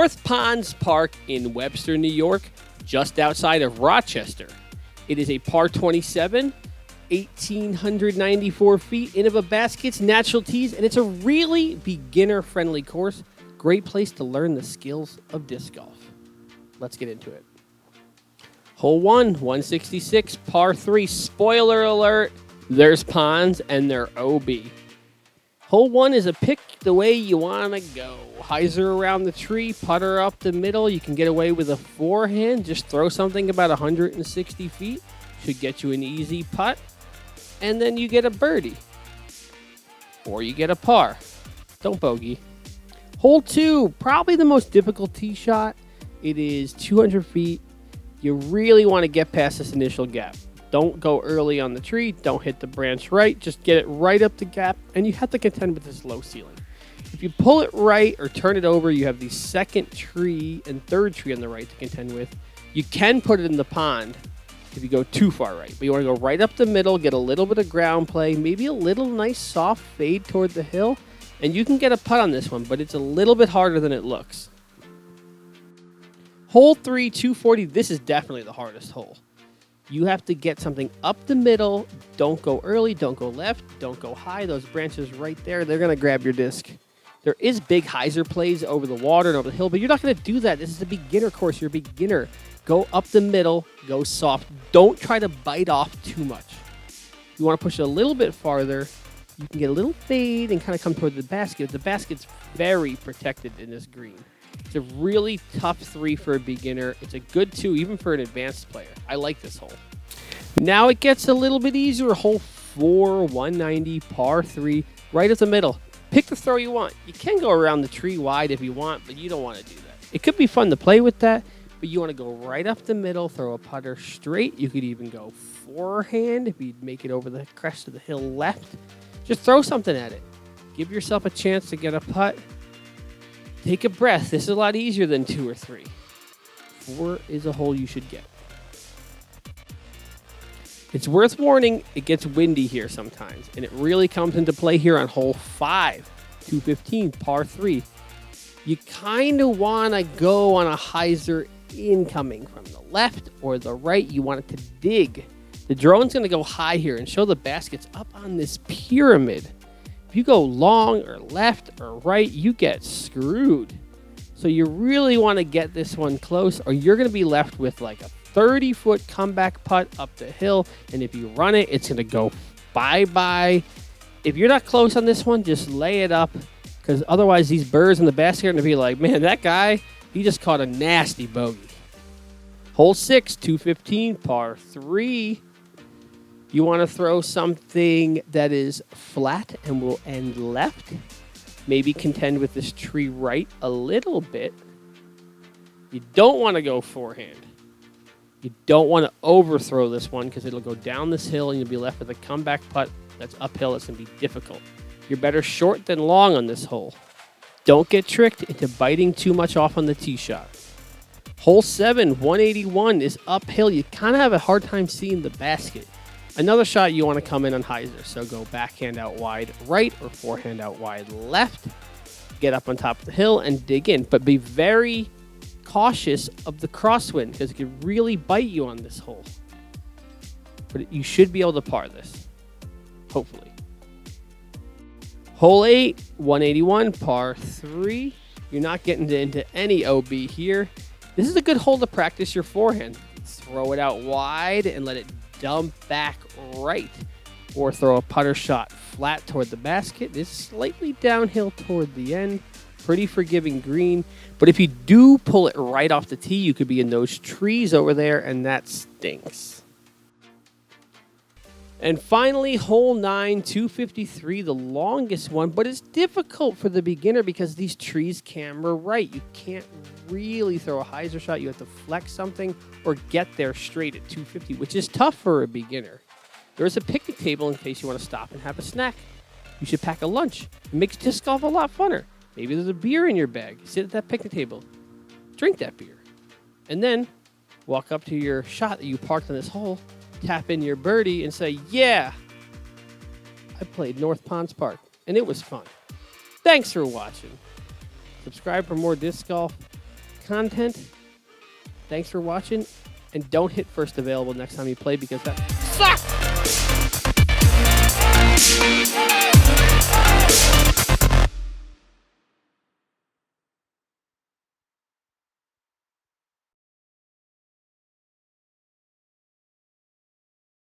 North Ponds Park in Webster, New York, just outside of Rochester. It is a par 27, 1,894 feet, in of a baskets, natural tees, and it's a really beginner-friendly course. Great place to learn the skills of disc golf. Let's get into it. Hole 1, 166, par 3. Spoiler alert, there's ponds and they're OB. Hole 1 is a pick the way you want to go. Hyzer around the tree, putter up the middle. You can get away with a forehand. Just throw something about 160 feet. Should get you an easy putt. And then you get a birdie. Or you get a par. Don't bogey. Hole 2, probably the most difficult tee shot. It is 200 feet. You really want to get past this initial gap. Don't go early on the tree. Don't hit the branch right. Just get it right up the gap. And you have to contend with this low ceiling. If you pull it right or turn it over, you have the second tree and third tree on the right to contend with. You can put it in the pond if you go too far right. But you want to go right up the middle, get a little bit of ground play, maybe a little nice soft fade toward the hill. And you can get a putt on this one, but it's a little bit harder than it looks. Hole 3, 240, this is definitely the hardest hole. You have to get something up the middle. Don't go early, don't go left, don't go high. Those branches right there, they're going to grab your disc. There is big hyzer plays over the water and over the hill, but you're not going to do that. This is a beginner course. You're a beginner. Go up the middle, go soft. Don't try to bite off too much. You want to push it a little bit farther. You can get a little fade and kind of come toward the basket. The basket's very protected in this green. It's a really tough 3 for a beginner. It's a good 2 even for an advanced player. I like this hole. Now it gets a little bit easier. Hole 4, 190, par 3, right up the middle. Pick the throw you want. You can go around the tree wide if you want, but you don't want to do that. It could be fun to play with that, but you want to go right up the middle, throw a putter straight. You could even go forehand if you make it over the crest of the hill left. Just throw something at it. Give yourself a chance to get a putt. Take a breath. This is a lot easier than 2 or 3. 4 is a hole you should get. It's worth warning, it gets windy here sometimes, and it really comes into play here on hole 5, 215, par 3. You kind of want to go on a hyzer incoming from the left or the right. You want it to dig. The drone's going to go high here and show the baskets up on this pyramid. If you go long or left or right, you get screwed. So you really want to get this one close, or you're going to be left with like a 30-foot comeback putt up the hill, and if you run it, it's going to go bye-bye. If you're not close on this one, just lay it up, because otherwise these birds in the basket are going to be like, man, that guy, he just caught a nasty bogey. Hole 6, 215, par 3. You want to throw something that is flat and will end left. Maybe contend with this tree right a little bit. You don't want to go forehand. You don't want to overthrow this one because it'll go down this hill and you'll be left with a comeback putt that's uphill. It's going to be difficult. You're better short than long on this hole. Don't get tricked into biting too much off on the tee shot. Hole 7, 181 is uphill. You kind of have a hard time seeing the basket. Another shot you want to come in on hyzer. So go backhand out wide right or forehand out wide left. Get up on top of the hill and dig in. But be very cautious of the crosswind because it could really bite you on this hole. But you should be able to par this. Hopefully. Hole 8, 181, par 3. You're not getting into any OB here. This is a good hole to practice your forehand. Throw it out wide and let it dump back right. Or throw a putter shot flat toward the basket. It's slightly downhill toward the end. Pretty forgiving green. But if you do pull it right off the tee, you could be in those trees over there, and that stinks. And finally, hole 9, 253, the longest one, but it's difficult for the beginner because these trees camera right. You can't really throw a hyzer shot. You have to flex something or get there straight at 250, which is tough for a beginner. There's a picnic table in case you want to stop and have a snack. You should pack a lunch. It makes disc golf a lot funner. Maybe there's a beer in your bag. Sit at that picnic table. Drink that beer. And then walk up to your shot that you parked on this hole, tap in your birdie, and say, yeah, I played North Ponds Park, and it was fun. Thanks for watching. Subscribe for more disc golf. content. Thanks for watching, and don't hit first available next time you play because that sucks!